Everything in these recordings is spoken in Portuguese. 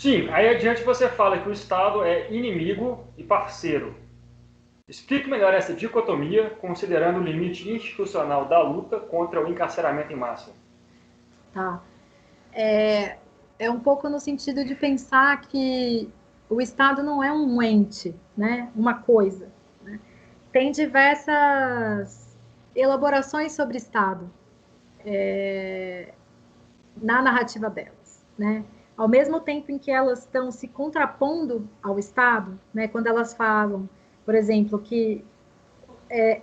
Sim, aí adiante você fala que o Estado é inimigo e parceiro. Explique melhor essa dicotomia, considerando o limite institucional da luta contra o encarceramento em massa. Tá? É um pouco no sentido de pensar que o Estado não é um ente, né? Uma coisa. Né? Tem diversas elaborações sobre Estado na narrativa delas, né? Ao mesmo tempo em que elas estão se contrapondo ao Estado, né? Quando elas falam, por exemplo, que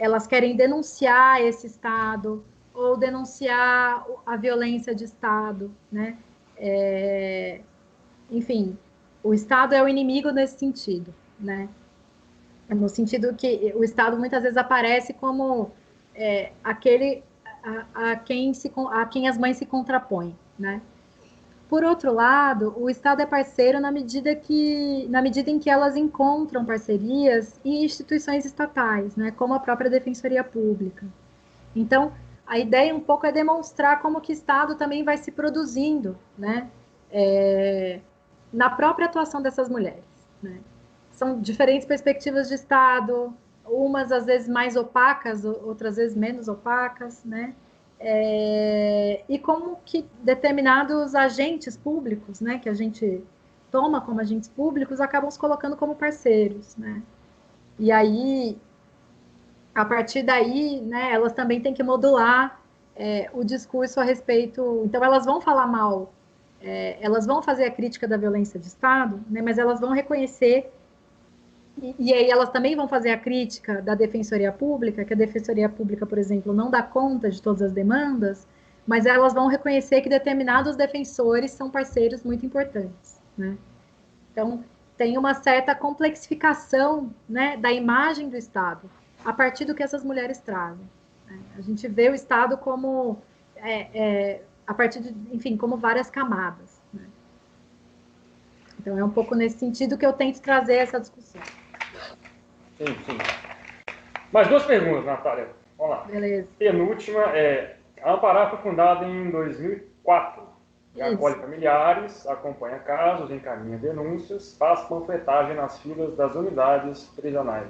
elas querem denunciar esse Estado ou denunciar a violência de Estado, né? Enfim, o Estado é o inimigo nesse sentido, né? No sentido que o Estado muitas vezes aparece como aquele a quem as mães se contrapõem, né? Por outro lado, o Estado é parceiro na medida em que elas encontram parcerias em instituições estatais, né, como a própria Defensoria Pública. Então, a ideia um pouco é demonstrar como que o Estado também vai se produzindo, né, na própria atuação dessas mulheres. Né? São diferentes perspectivas de Estado, umas às vezes mais opacas, outras vezes menos opacas, né? E como que determinados agentes públicos, né, que a gente toma como agentes públicos, acabam se colocando como parceiros, né? E aí, a partir daí, né, elas também têm que modular o discurso a respeito. Então, elas vão falar mal, elas vão fazer a crítica da violência de Estado, né, mas elas vão reconhecer e aí elas também vão fazer a crítica da Defensoria Pública, que a Defensoria Pública, por exemplo, não dá conta de todas as demandas, mas elas vão reconhecer que determinados defensores são parceiros muito importantes. Né? Então, tem uma certa complexificação, né, da imagem do Estado, a partir do que essas mulheres trazem. Né? A gente vê o Estado como, a partir de, enfim, como várias camadas. Né? Então, é um pouco nesse sentido que eu tento trazer essa discussão. Sim, sim. Mais duas perguntas, Natália. Vamos lá. Beleza. Penúltima é: a Amparar foi fundada em 2004 e acolhe Isso. familiares, acompanha casos, encaminha denúncias, faz panfletagem nas filas das unidades prisionais.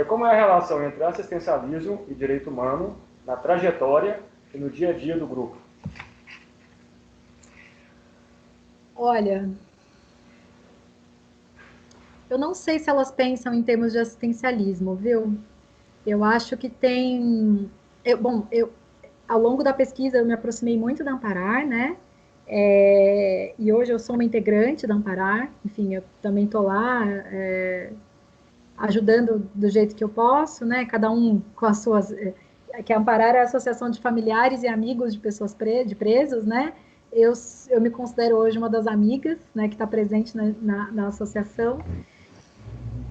Como é a relação entre assistencialismo e direito humano na trajetória e no dia a dia do grupo? Olha, eu não sei se elas pensam em termos de assistencialismo, viu? Eu acho que tem. Ao longo da pesquisa, eu me aproximei muito da Amparar, né? E hoje eu sou uma integrante da Amparar, enfim, eu também estou lá ajudando do jeito que eu posso, né? Cada um com as suas. Que a Amparar é a Associação de Familiares e Amigos de Pessoas de Presos, né? Eu me considero hoje uma das amigas, né, que está presente na associação.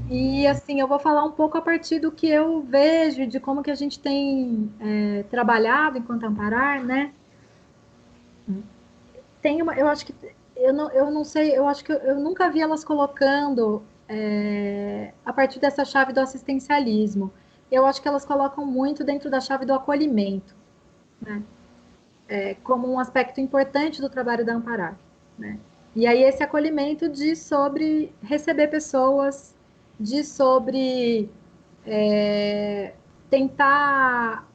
E assim, eu vou falar um pouco a partir do que eu vejo, de como que a gente tem trabalhado enquanto Amparar, né? Eu acho que eu não sei, eu acho que eu nunca vi elas colocando a partir dessa chave do assistencialismo. Eu acho que elas colocam muito dentro da chave do acolhimento, né? Como um aspecto importante do trabalho da Amparar, né? E aí esse acolhimento diz sobre receber pessoas, diz sobre tentar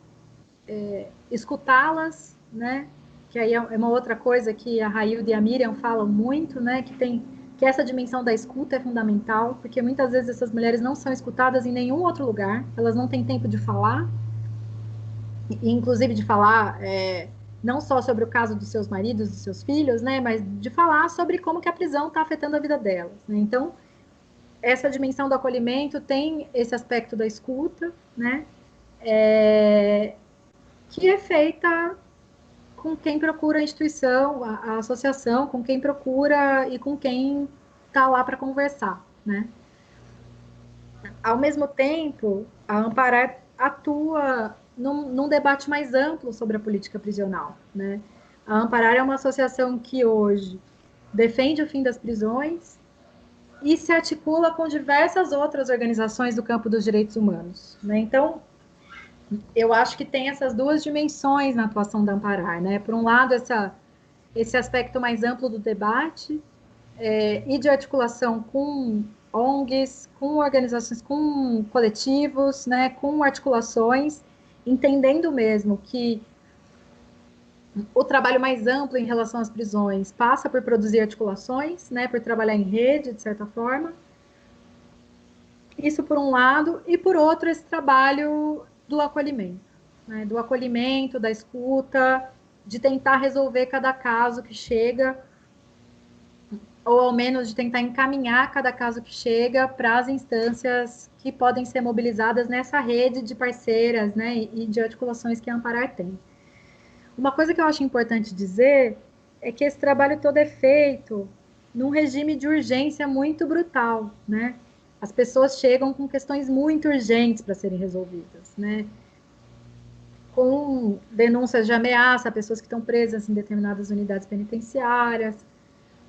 escutá-las, né? Que aí é uma outra coisa que a Railde e a Miriam falam muito, né? Que essa dimensão da escuta é fundamental, porque muitas vezes essas mulheres não são escutadas em nenhum outro lugar, elas não têm tempo de falar, e inclusive de falar não só sobre o caso dos seus maridos, dos seus filhos, né? Mas de falar sobre como que a prisão está afetando a vida delas. Né? Então, essa dimensão do acolhimento tem esse aspecto da escuta, né? Que é feita com quem procura a instituição, a associação, com quem procura e com quem está lá para conversar, né? Ao mesmo tempo, a Amparar atua num debate mais amplo sobre a política prisional, né? A Amparar é uma associação que hoje defende o fim das prisões e se articula com diversas outras organizações do campo dos direitos humanos, né? Então, eu acho que tem essas duas dimensões na atuação da Amparar, né? Por um lado, esse aspecto mais amplo do debate, e de articulação com ONGs, com organizações, com coletivos, né, com articulações, entendendo mesmo que o trabalho mais amplo em relação às prisões passa por produzir articulações, né, por trabalhar em rede, de certa forma. Isso por um lado, e por outro, esse trabalho do acolhimento, né, do acolhimento, da escuta, de tentar resolver cada caso que chega, ou ao menos de tentar encaminhar cada caso que chega para as instâncias que podem ser mobilizadas nessa rede de parceiras, né, e de articulações que a Amparar tem. Uma coisa que eu acho importante dizer é que esse trabalho todo é feito num regime de urgência muito brutal, né? As pessoas chegam com questões muito urgentes para serem resolvidas, né? Com denúncias de ameaça a pessoas que estão presas em determinadas unidades penitenciárias,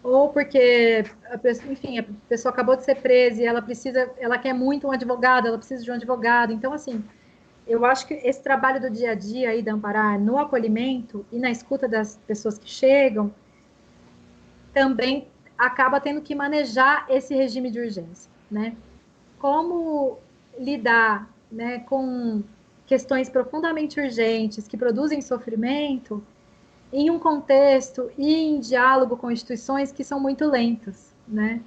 ou porque, enfim, a pessoa acabou de ser presa e ela quer muito um advogado, ela precisa de um advogado. Então, assim, eu acho que esse trabalho do dia a dia aí da Amparar no acolhimento e na escuta das pessoas que chegam também acaba tendo que manejar esse regime de urgência, né? Como lidar, né, com questões profundamente urgentes que produzem sofrimento em um contexto e em diálogo com instituições que são muito lentas, né?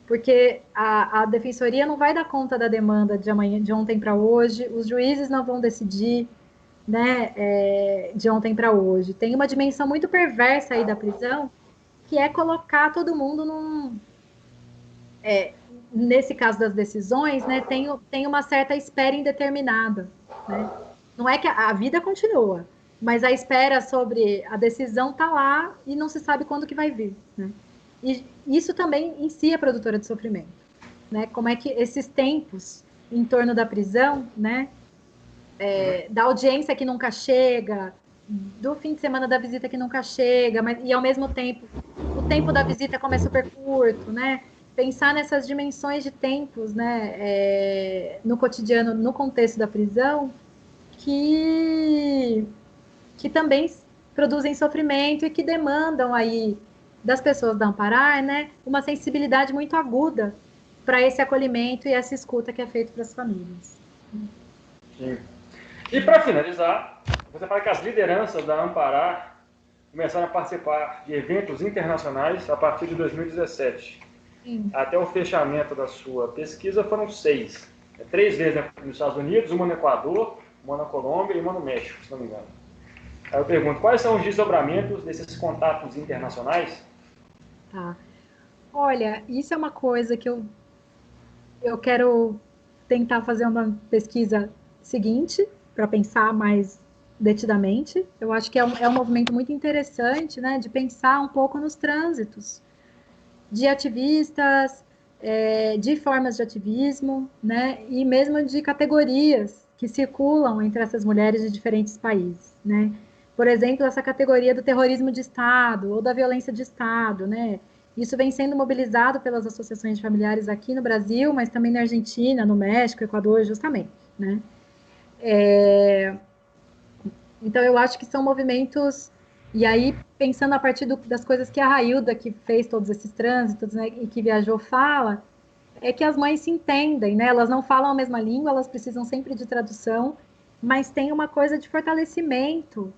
Porque a defensoria não vai dar conta da demanda de amanhã, de ontem para hoje, os juízes não vão decidir, né, de ontem para hoje. Tem uma dimensão muito perversa aí da prisão, que é colocar todo mundo nesse caso das decisões, né, tem uma certa espera indeterminada, né? Não é que a vida continua, mas a espera sobre a decisão está lá e não se sabe quando que vai vir, né? E isso também em si é produtora de sofrimento, né? Como é que esses tempos em torno da prisão, né, da audiência que nunca chega, do fim de semana da visita que nunca chega, mas e ao mesmo tempo o tempo da visita como é super curto, né? Pensar nessas dimensões de tempos, né, no cotidiano, no contexto da prisão, que também produzem sofrimento e que demandam aí das pessoas da Amparar, né, uma sensibilidade muito aguda para esse acolhimento e essa escuta que é feito para as famílias. Sim. E para finalizar, você fala que as lideranças da Amparar começaram a participar de eventos internacionais a partir de 2017. Sim. Até o fechamento da sua pesquisa foram 6. 3 vezes nos Estados Unidos, uma no Equador, uma na Colômbia e uma no México, se não me engano. Aí eu pergunto, quais são os desdobramentos desses contatos internacionais? Tá. Olha, isso é uma coisa que eu quero tentar fazer uma pesquisa seguinte, para pensar mais detidamente. Eu acho que é um movimento muito interessante, né, de pensar um pouco nos trânsitos de ativistas, de formas de ativismo, né, e mesmo de categorias que circulam entre essas mulheres de diferentes países, né. Por exemplo, essa categoria do terrorismo de Estado ou da violência de Estado, né. Isso vem sendo mobilizado pelas associações de familiares aqui no Brasil, mas também na Argentina, no México, Equador, justamente, né. Então, eu acho que são movimentos. E aí, pensando a partir das coisas que a Railda, que fez todos esses trânsitos, né, e que viajou, fala, é que as mães se entendem, né? Elas não falam a mesma língua, elas precisam sempre de tradução, mas tem uma coisa de fortalecimento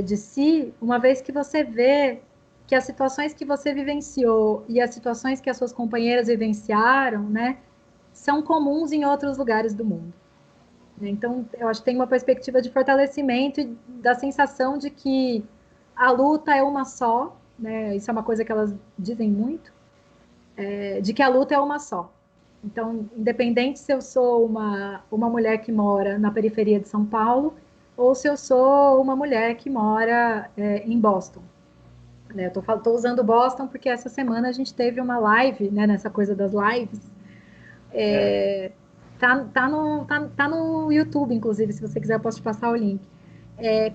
de si, uma vez que você vê que as situações que você vivenciou e as situações que as suas companheiras vivenciaram, né, são comuns em outros lugares do mundo. Então, eu acho que tem uma perspectiva de fortalecimento e da sensação de que a luta é uma só, né? Isso é uma coisa que elas dizem muito, de que a luta é uma só. Então, independente se eu sou uma mulher que mora na periferia de São Paulo ou se eu sou uma mulher que mora em Boston. Né? Eu estou usando Boston porque essa semana a gente teve uma live, né, nessa coisa das lives, Tá no YouTube, inclusive, se você quiser, eu posso te passar o link.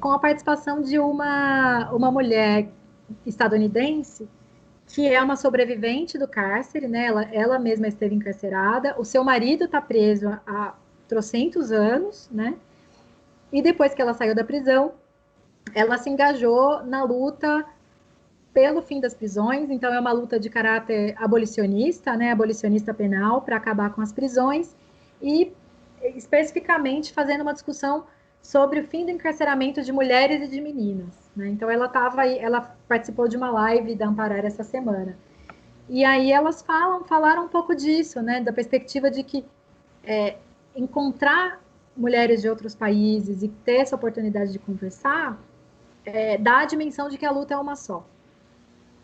Com a participação de uma mulher estadunidense que é uma sobrevivente do cárcere, né? Ela mesma esteve encarcerada. O seu marido está preso há trocentos anos, né? E depois que ela saiu da prisão, ela se engajou na luta pelo fim das prisões, então é uma luta de caráter abolicionista, né, abolicionista penal, para acabar com as prisões, e especificamente fazendo uma discussão sobre o fim do encarceramento de mulheres e de meninas, né? Então ela ela participou de uma live da Amparar essa semana. E aí elas falaram um pouco disso, né, da perspectiva de que encontrar mulheres de outros países e ter essa oportunidade de conversar dá a dimensão de que a luta é uma só.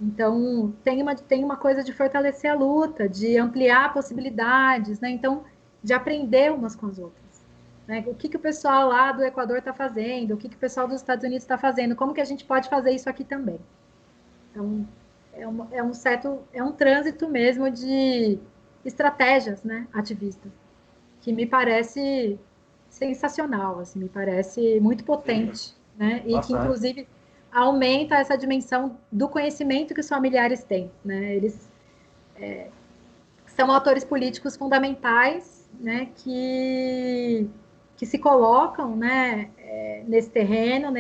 Então, tem uma coisa de fortalecer a luta, de ampliar possibilidades, né? Então, de aprender umas com as outras. Né? O que o pessoal lá do Equador está fazendo, o que o pessoal dos Estados Unidos está fazendo, como que a gente pode fazer isso aqui também. Então, é um trânsito mesmo de estratégias, né, ativistas, que me parece sensacional, assim, me parece muito potente, né? E que, inclusive, aumenta essa dimensão do conhecimento que os familiares têm, né? Eles são atores políticos fundamentais, né? Que se colocam, né? Nesse terreno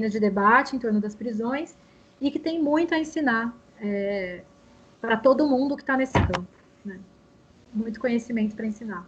de debate em torno das prisões e que tem muito a ensinar para todo mundo que está nesse campo, né? Muito conhecimento para ensinar.